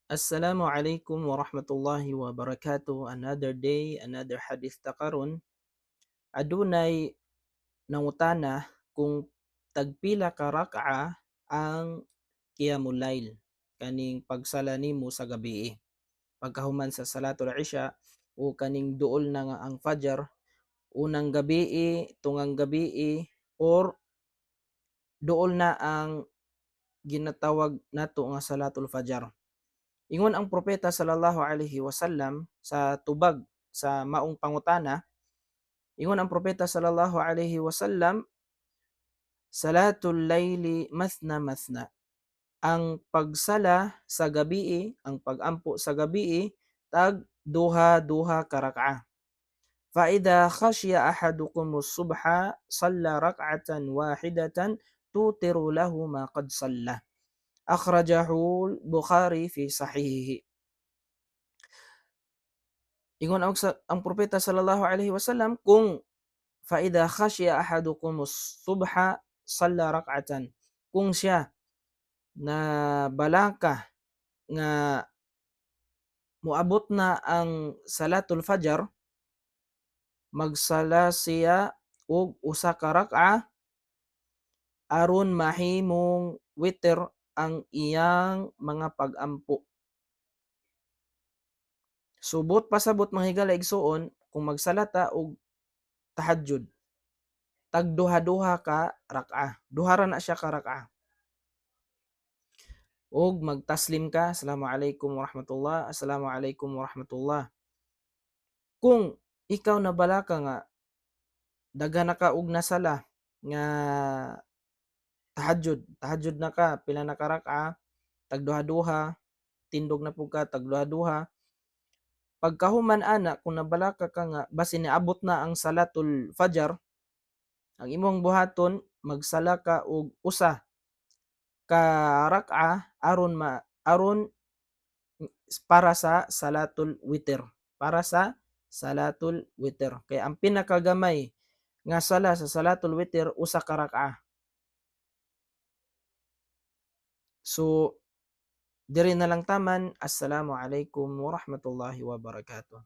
Assalamualaikum warahmatullahi wabarakatuh. Another day, another hadith ta karon. Adunay nangutana kung tagpila ka rak'a ang qiyamul lail, kaning pagsala nimo sa gabii. Pagkahuman sa salatul isha o kaning duol na nga ang fajar, unang gabii, tungang gabii, or duol na ang ginatawag nato nga salatul fajar. Ingon ang propeta sallallahu alaihi wasallam sa tubag sa maong pangutana, ingon ang propeta sallallahu alaihi wasallam, salatul layli mathna mathna. Ang pagsala sa gabii, ang pagampo sa gabii, tag duha-duha ka rak'a. Fa idha khashiya ahadukumus subha salla rak'atan wahidatan tutiru lahu ma qad salla. Akhrajahu Bukhari fi sahihihi. Ingon ang propeta sallallahu alaihi wasallam, kung fa idha khashiya ahadukumus subha salla rak'atan, kung siya na balaka nga moabot na ang salatul fajar, magsala siya og usa ka rak'a aron mahimong witr ang iyang mga pag-ampo. Subot pasabot mga higala igsuon, kung magsala ta og tahajjud, tag duha-duha ka rak'a. Duha ra na siya ka rak'a. Og magtaslim ka, assalamualaikum warahmatullah, assalamualaikum warahmatullah. Kung ikaw nabala ka nga daghan na ka og nasala nga tahajjud na ka, pila na ka rak'a, tag duha-duha, tindog na pud ka tag duha-duha. Pagkahuman ana, kung nabalaka ka nga basin niabot na ang salatul fajar, ang imong buhaton magsala ka og usa ka rak'a aron para sa salatul witr, para sa salatul witr. Kaya ang pinakagamay nga sala sa salatul witr usa ka rak'a. So diri na lang taman. Assalamu alaikum warahmatullahi wabarakatuh.